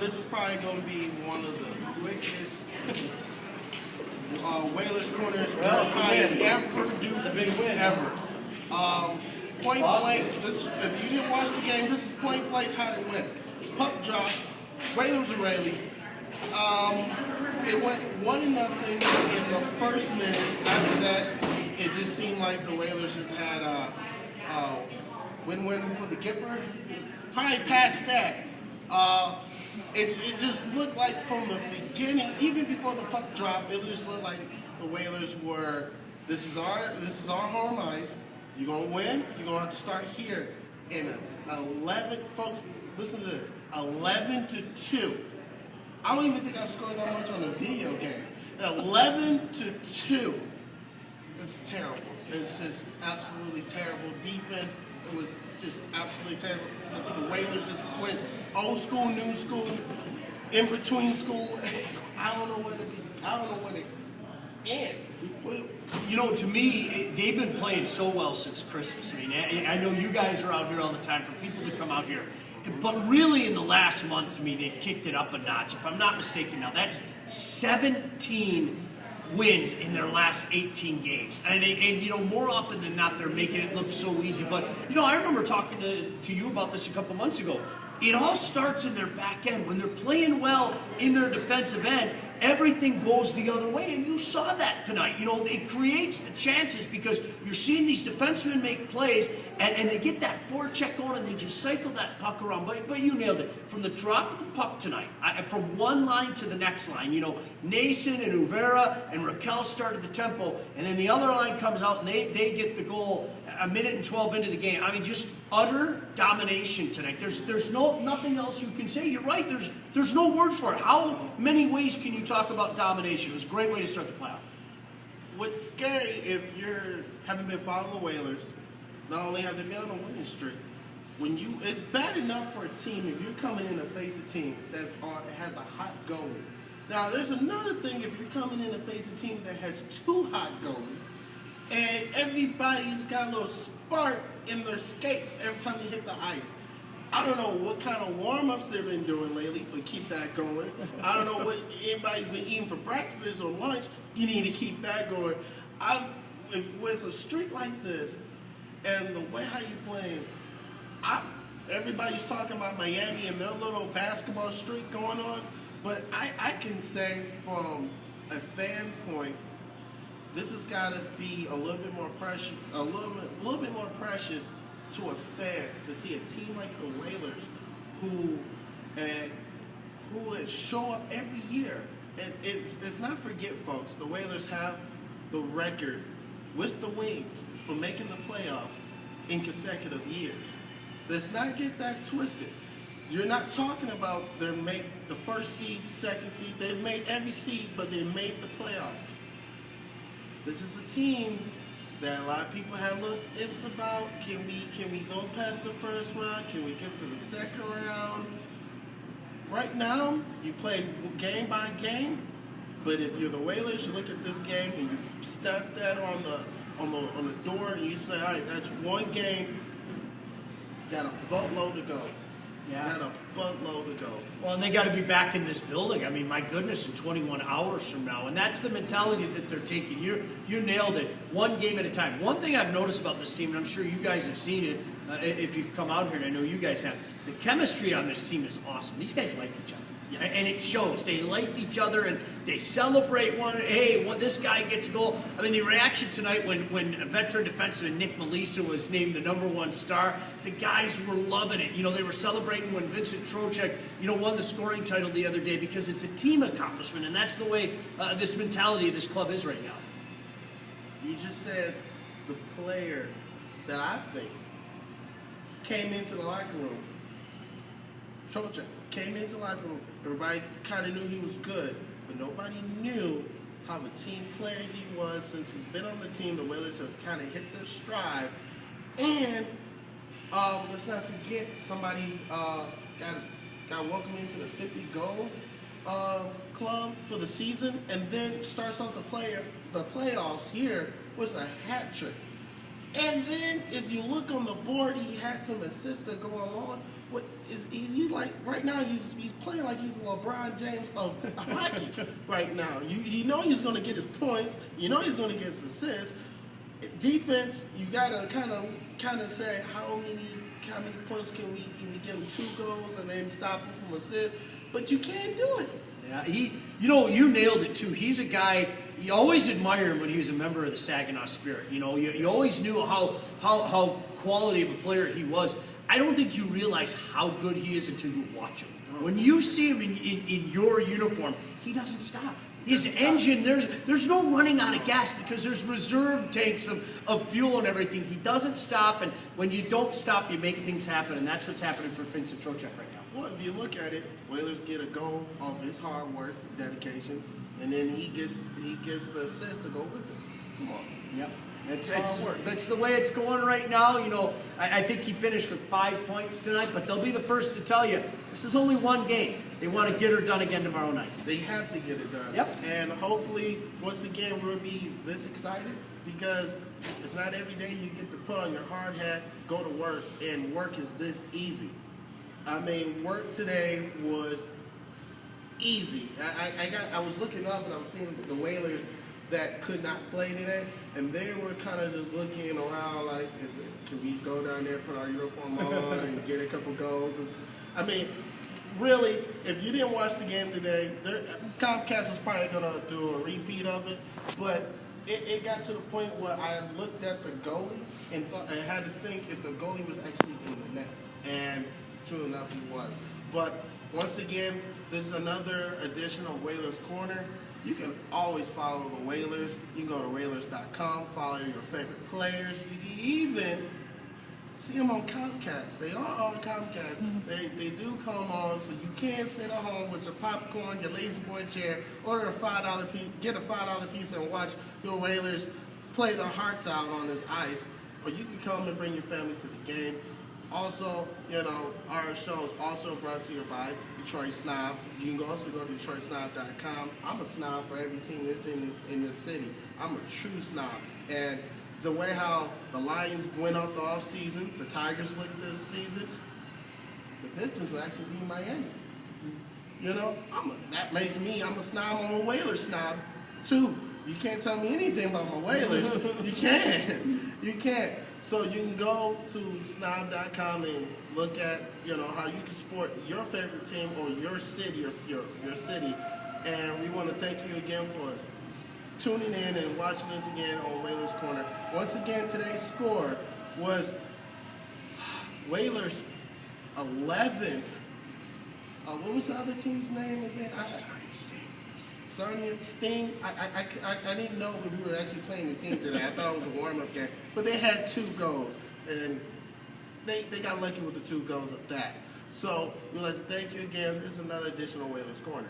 this is probably going to be one of the quickest Whalers corners I ever do ever. Point blank, if you didn't watch the game, this is point blank how it went. Puck drop, Whalers are ready. It went 1-0 in the first minute. After that, it just seemed like the Whalers just had a win-win for the Gipper. Probably past that. It just looked like from the beginning, even before the puck drop, it just looked like the Whalers were, this is our home ice. You're gonna win. You're gonna have to start here. And 11, folks, listen to this: 11-2. I don't even think I've scored that much on a video game. 11-2. It's terrible. It's just absolutely terrible. Defense, it was just absolutely terrible. The Whalers just went old school, new school, in between school. I don't know where to be. I don't know where to end. You know, to me, they've been playing so well since Christmas. I mean, I know you guys are out here all the time for people to come out here. But really, in the last month, to me, they've kicked it up a notch. If I'm not mistaken now, that's 17 wins in their last 18 games. And you know, more often than not, they're making it look so easy. But, you know, I remember talking to you about this a couple months ago. It all starts in their back end. When they're playing well in their defensive end, everything goes the other way, and you saw that tonight. You know, it creates the chances because you're seeing these defensemen make plays, and they get that forecheck going, and they just cycle that puck around. But you nailed it. From the drop of the puck tonight, from one line to the next line, you know, Nason and Uvera and Raquel started the tempo, and then the other line comes out, and they get the goal a minute and 12 into the game. I mean, just utter domination tonight. There's nothing else you can say. You're right. There's no words for it. How many ways can you talk about domination? It was a great way to start the playoff. What's scary if you haven't been following the Whalers, not only have they been on a winning streak, it's bad enough for a team if you're coming in to face a team that has a hot goalie. Now, there's another thing if you're coming in to face a team that has two hot goalies, and everybody's got a little spark in their skates every time they hit the ice. I don't know what kind of warm-ups they've been doing lately, but keep that going. I don't know what anybody's been eating for breakfast or lunch. You need to keep that going. With a streak like this, and the way how you playing, everybody's talking about Miami and their little basketball streak going on, but I can say from a fan point, this has got to be a little bit more precious, a little bit more precious to a fan to see a team like the Whalers who show up every year. And it's not forget, folks, the Whalers have the record with the Wings for making the playoffs in consecutive years. Let's not get that twisted. You're not talking about they make the first seed, second seed. They've made every seed, but they made the playoffs. This is a team that a lot of people have little ifs about. Can we go past the first round? Can we get to the second round? Right now, you play game by game. But if you're the Whalers, you look at this game and you step that on the door and you say, all right, that's one game. Got a buttload to go. Yeah. Got a buttload to go. Well, and they got to be back in this building. I mean, my goodness, in 21 hours from now. And that's the mentality that they're taking. You nailed it. One game at a time. One thing I've noticed about this team, and I'm sure you guys have seen it if you've come out here, and I know you guys have, the chemistry on this team is awesome. These guys like each other. Yes. And it shows. They like each other, and they celebrate one. Hey, this guy gets a goal. I mean, the reaction tonight when a veteran defenseman, Nick Melissa, was named the #1 star, the guys were loving it. You know, they were celebrating when Vincent Trocheck, won the scoring title the other day because it's a team accomplishment, and that's the way this mentality of this club is right now. You just said the player that I think came into the locker room, Trocheck. Came into the locker room, everybody kind of knew he was good, but nobody knew how of a team player he was since he's been on the team. The Whalers have kind of hit their stride. And let's not forget, somebody got welcomed into the 50-goal club for the season, and then starts off the playoffs here with a hat trick. And then if you look on the board, he had some assists that go along. What is he like right now? He's playing like he's LeBron James of hockey right now. You know he's going to get his points. You know he's going to get his assists. Defense, you got to kind of say how many points can we give him 2 goals and then stop him from assists? But you can't do it. Yeah, you nailed it too. He's a guy, you always admired him when he was a member of the Saginaw Spirit. You always knew how quality of a player he was. I don't think you realize how good he is until you watch him. When you see him in your uniform, he doesn't stop. His engine, there's no running out of gas because there's reserve tanks of fuel and everything. He doesn't stop, and when you don't stop, you make things happen, and that's what's happening for Vincent Trocheck right now. Well, if you look at it, Whalers get a goal off his hard work, dedication, and then he gets the assist to go with it. Come on. Yep. That's the way it's going right now. I think he finished with 5 points tonight, but they'll be the first to tell you this is only one game. They want to get her done again tomorrow night. They have to get it done. Yep. And hopefully, once again, we'll be this excited because it's not every day you get to put on your hard hat, go to work, and work is this easy. I mean, work today was easy. I was looking up and I was seeing the Whalers that could not play today, and they were kind of just looking around like, can we go down there, put our uniform on, and get a couple goals? I mean, really, if you didn't watch the game today, Comcast is probably going to do a repeat of it, but it got to the point where I looked at the goalie and thought I had to think if the goalie was actually in the net, and true enough, he was. But once again, this is another edition of Whalers Corner. You can always follow the Whalers. You can go to Whalers.com, follow your favorite players. You can even see them on Comcast. They are on Comcast. Mm-hmm. They do come on, so you can sit at home with your popcorn, your lazy boy chair, order a $5 piece, get a $5 pizza and watch your Whalers play their hearts out on this ice. Or you can come and bring your family to the game. Also, our show is also brought to you by Detroit Snob. You can also go to DetroitSnob.com. I'm a snob for every team that's in this city. I'm a true snob. And the way how the Lions went out the offseason, the Tigers looked this season, the Pistons will actually be Miami. That makes me, I'm a snob, I'm a Whalers snob, too. You can't tell me anything about my Whalers. You can't. So you can go to snob.com and look at, how you can support your favorite team or your city your city. And we want to thank you again for tuning in and watching us again on Whalers Corner. Once again, today's score was Whalers 11. What was the other team's name again? Sarnia Sting. I didn't know if we were actually playing the team today. I thought it was a warm-up game. But they had 2 goals, and they got lucky with the 2 goals at that. So we'd like to thank you again. This is another edition of Whalers Corner.